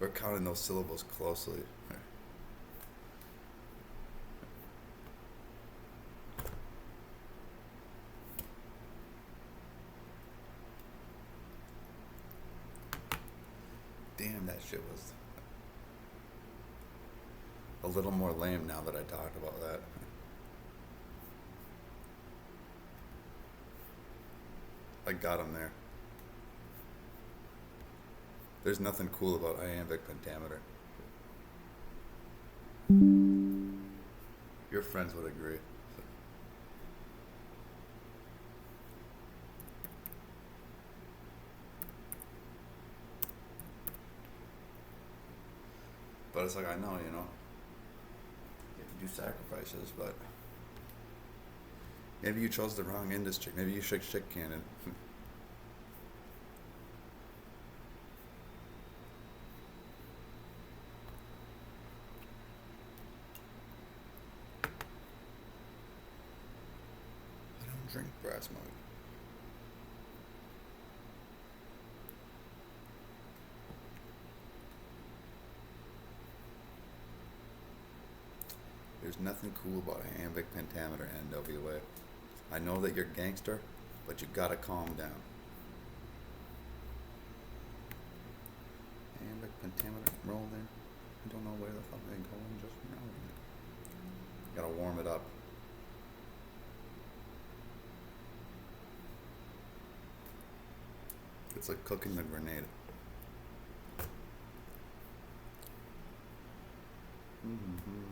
We're counting those syllables closely. Damn, that shit was a little more lame now that I talked about that. I got him there. There's nothing cool about iambic pentameter. Your friends would agree. But it's like, I know, you know, you have to do sacrifices, but maybe you chose the wrong industry. Maybe you should shit cannon. I don't drink brass mug. There's nothing cool about iambic pentameter, NWA. I know that you're gangster, but you gotta calm down. Iambic pentameter rolling. I don't know where the fuck they're going just now. Gotta warm it up. It's like cooking a grenade. Mm-hmm.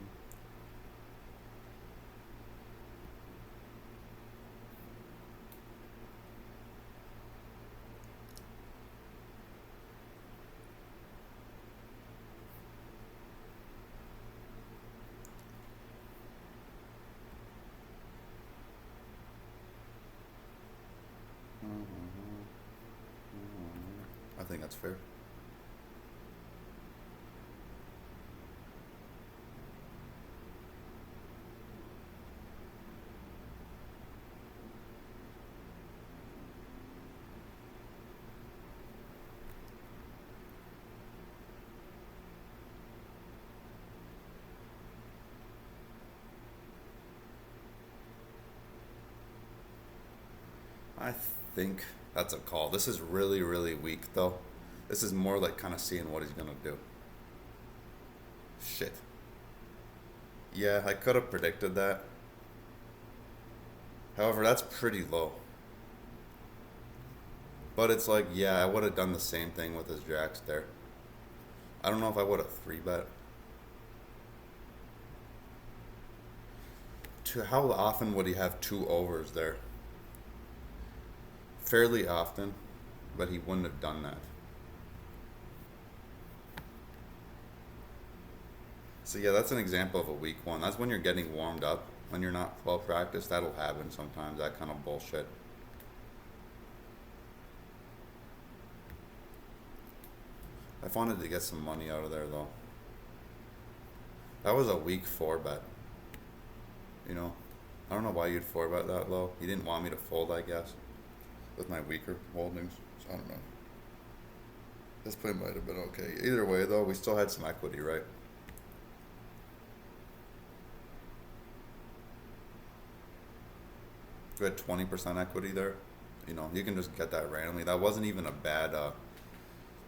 Mm-hmm. I think that's fair. I think that's a call. This is really, really weak, though. This is more like kind of seeing what he's gonna do. Shit. Yeah, I could have predicted that. However, that's pretty low. But it's like, yeah, I would have done the same thing with his jacks there. I don't know if I would have three bet. How often would he have two overs there? Fairly often, but he wouldn't have done that. So yeah, that's an example of a weak one. That's when you're getting warmed up. When you're not well practiced, that'll happen sometimes. That kind of bullshit. I wanted to get some money out of there though. That was a weak four bet. You know, I don't know why you'd four bet that low. You didn't want me to fold, I guess, with my weaker holdings. So I don't know. This play might have been okay. Either way though, we still had some equity, right? We had 20% equity there. You know, you can just get that randomly. That wasn't even a bad.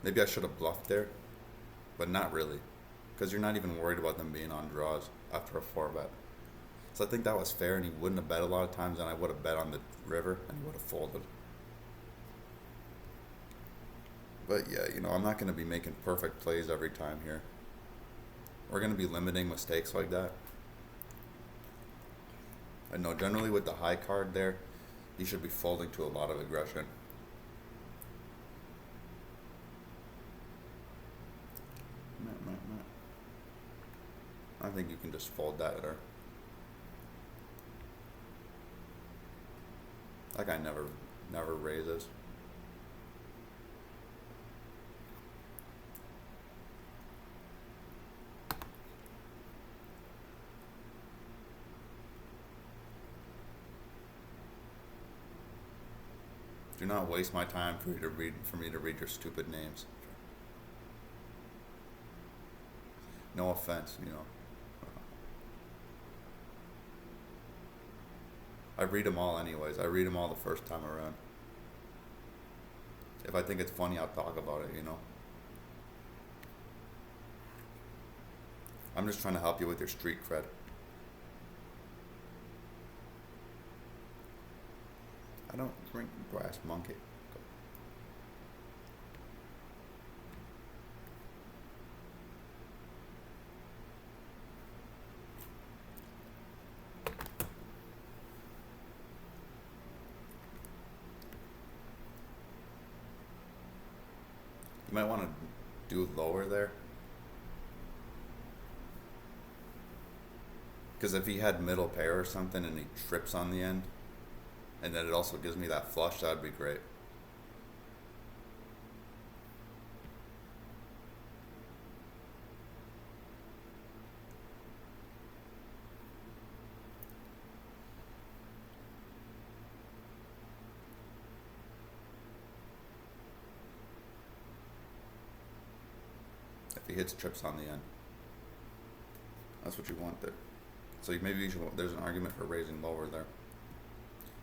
Maybe I should have bluffed there, but not really, because you're not even worried about them being on draws after a four bet. So I think that was fair, and he wouldn't have bet a lot of times, and I would have bet on the river, and he would have folded. But yeah, you know, I'm not going to be making perfect plays every time here. We're going to be limiting mistakes like that. I know generally with the high card there, you should be folding to a lot of aggression. I think you can just fold that or that guy never raises. Do not waste my time for me to read your stupid names. No offense, you know. I read them all anyways. I read them all the first time around. If I think it's funny, I'll talk about it, you know. I'm just trying to help you with your street cred. I don't drink Brass Monkey. You might want to do lower there. Because if he had middle pair or something and he trips on the end, and then it also gives me that flush, that'd be great. If he hits trips on the end. That's what you want there. So maybe you should, there's an argument for raising lower there.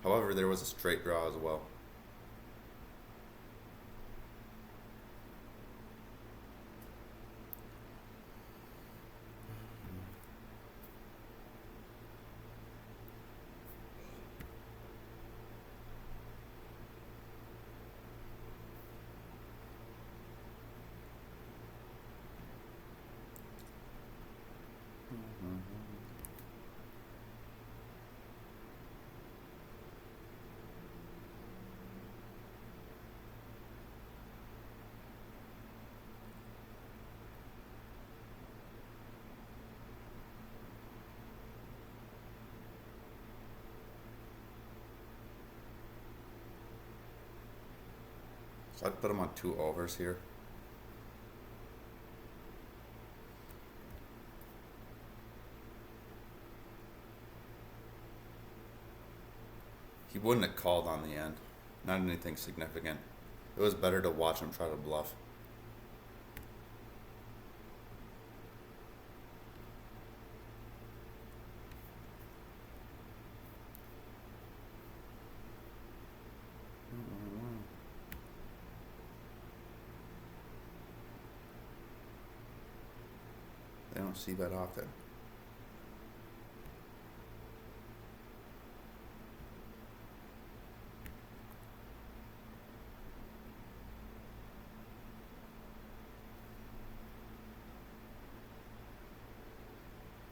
However, there was a straight draw as well. So I'd put him on 2 overs here. He wouldn't have called on the end. Not anything significant. It was better to watch him try to bluff. They don't see that often.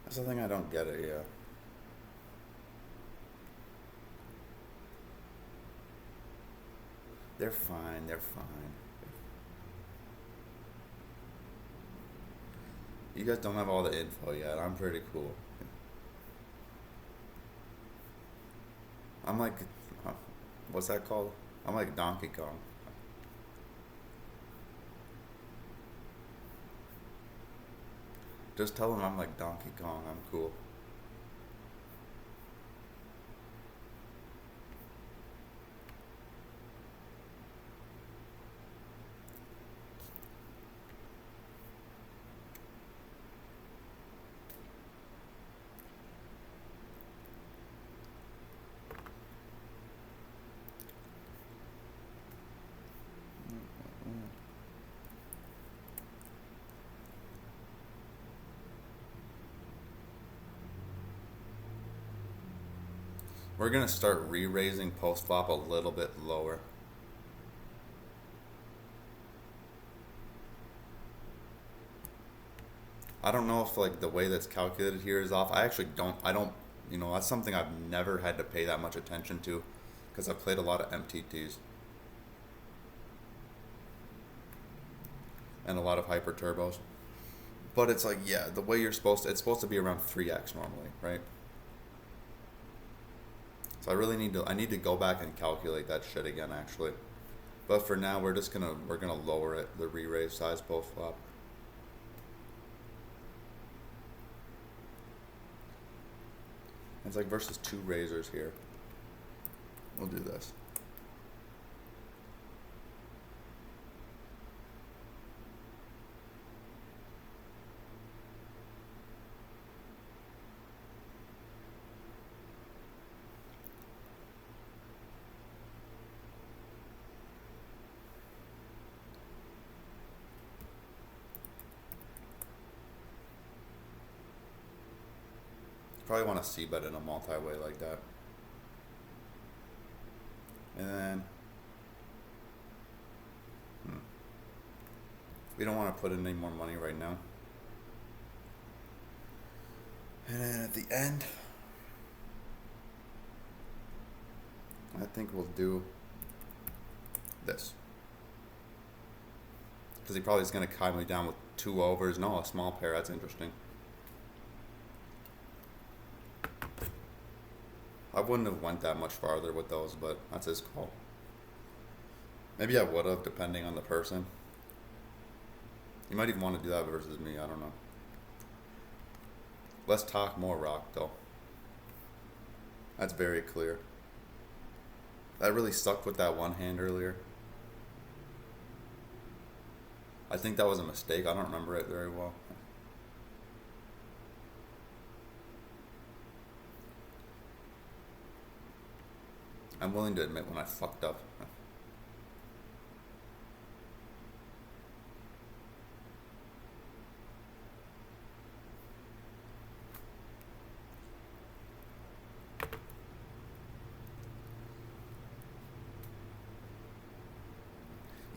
That's the thing I don't get it, yeah. They're fine, they're fine. You guys don't have all the info yet. I'm pretty cool. I'm like, what's that called? I'm like Donkey Kong. Just tell them I'm like Donkey Kong. I'm cool. We're gonna start re-raising post flop a little bit lower. I don't know if like the way that's calculated here is off. I actually don't. You know, that's something I've never had to pay that much attention to, because I've played a lot of MTTs and a lot of hyper turbos. But it's like, yeah, the way it's supposed to be around 3x normally, right? So I need to go back and calculate that shit again, actually. But for now, we're gonna lower it, the re-raise size post flop. It's like versus 2 razors here. We'll do this. probably want to see bet in a multi-way like that. And then we don't want to put in any more money right now. And then at the end, I think we'll do this. Because he probably is going to kite me down with 2 overs. No, a small pair. That's interesting. I wouldn't have went that much farther with those, but that's his call. Maybe I would have, depending on the person. You might even want to do that versus me. I don't know. Less talk, more rock, though. That's very clear. That really sucked with that one hand earlier. I think that was a mistake. I don't remember it very well. I'm willing to admit when I fucked up.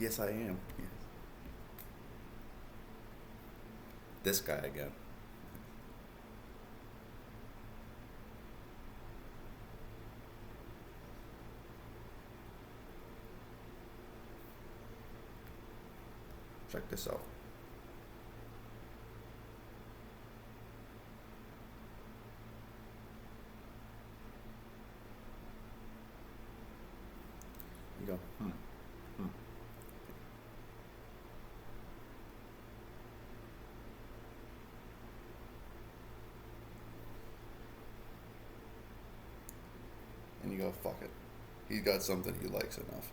Yes, I am. Yes. This guy again. Check this out. You go, And you go, fuck it. He's got something he likes enough.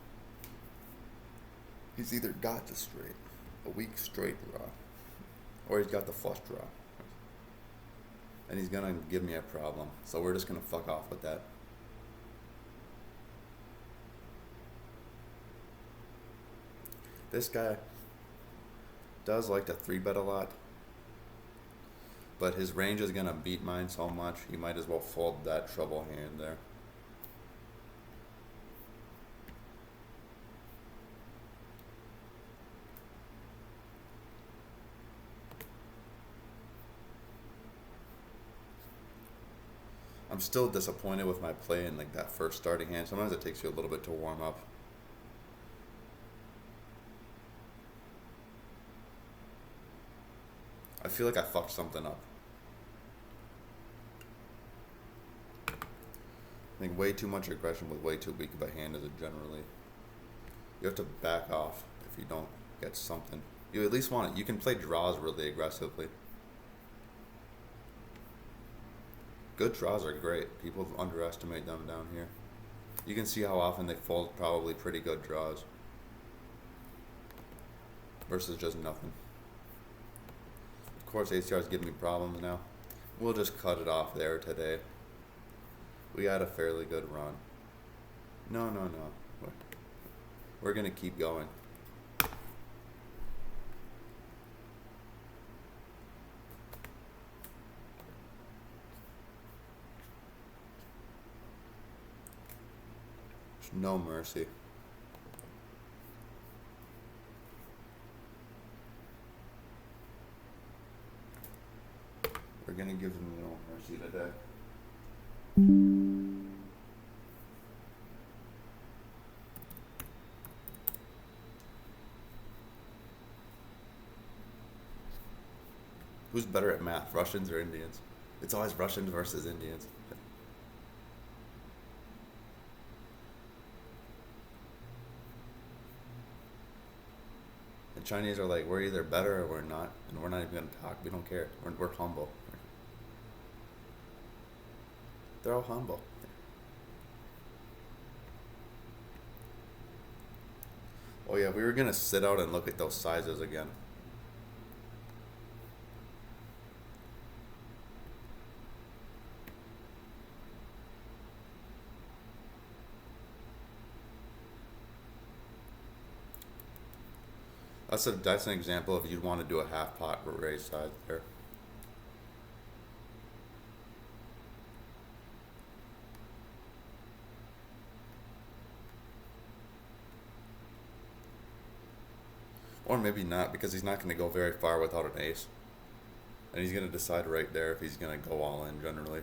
He's either got the straight, a weak straight draw, or he's got the flush draw. And he's gonna give me a problem. So we're just gonna fuck off with that. This guy does like to 3-bet a lot, but his range is gonna beat mine so much, he might as well fold that trouble hand there. I'm still disappointed with my play in like that first starting hand. Sometimes it takes you a little bit to warm up. I feel like I fucked something up. I think way too much aggression with way too weak of a hand is it generally. You have to back off if you don't get something. You at least want it. You can play draws really aggressively. Good draws are great. People underestimate them down here. You can see how often they fold probably pretty good draws versus just nothing. Of course, ACR is giving me problems now. We'll just cut it off there today. We had a fairly good run. No. We're going to keep going. No mercy. We're gonna give him no mercy today. Who's better at math, Russians or Indians? It's always Russians versus Indians. Chinese are like, we're either better or we're not, and we're not even going to talk. We don't care. We're humble. They're all humble. Oh yeah, we were going to sit out and look at those sizes again. That's an example of you'd want to do a half pot raise size there. Or maybe not, because he's not going to go very far without an ace. And he's going to decide right there if he's going to go all in generally.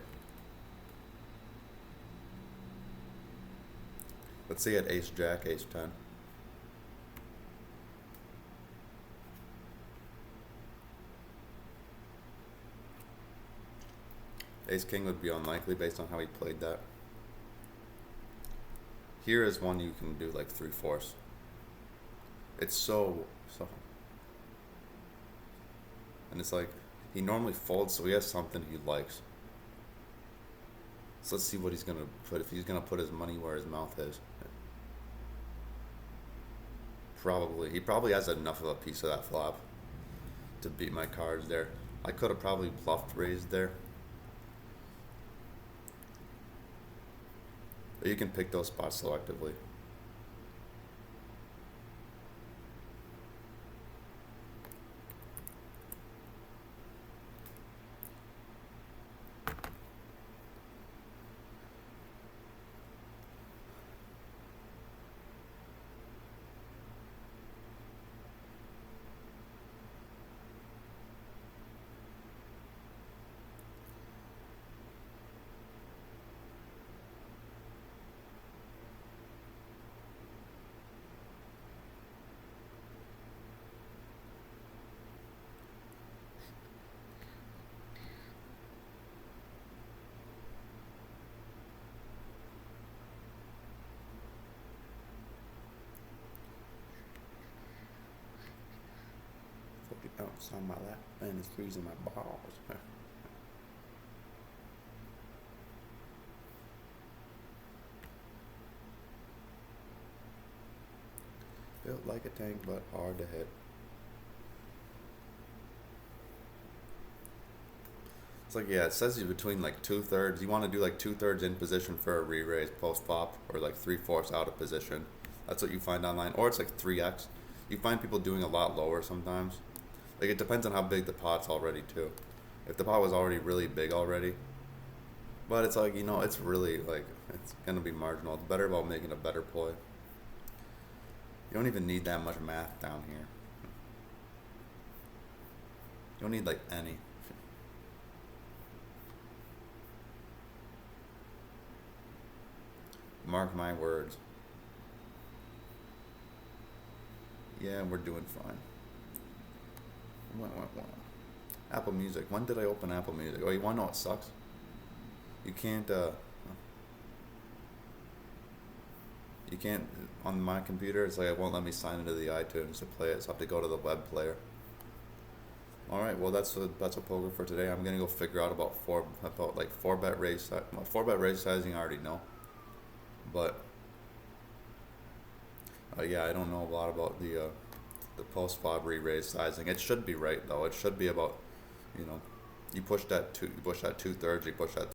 Let's say at ace jack, ace 10. Ace king would be unlikely based on how he played that. Here is one you can do like 3/4. It's so. And it's like, he normally folds, so he has something he likes. So let's see what he's gonna put, if he's gonna put his money where his mouth is. Probably. He probably has enough of a piece of that flop to beat my cards there. I could have probably bluffed raised there. But you can pick those spots selectively. Bounce on my lap and it's freezing my balls. Built like a tank, but hard to hit. It's like, yeah, it says you between like 2/3. You want to do like 2/3 in position for a re-raise post flop, or like 3/4 out of position. That's what you find online, or it's like 3x. You find people doing a lot lower sometimes. Like, it depends on how big the pot's already too. If the pot was already really big already, but it's like, it's really like, it's gonna be marginal. It's better about making a better play. You don't even need that much math down here. You don't need like any. Mark my words. Yeah, we're doing fine. What? Apple Music. When did I open Apple Music? Oh, you wanna know what sucks? You can't, on my computer, it's like it won't let me sign into the iTunes to play it, so I have to go to the web player. Alright, well that's a poker for today. I'm gonna go figure out about 4-bet raise size. Well, 4-bet raise sizing I already know. But yeah, I don't know a lot about the post flop re-raise sizing. It should be right though. It should be about, you push that 2/3, you push that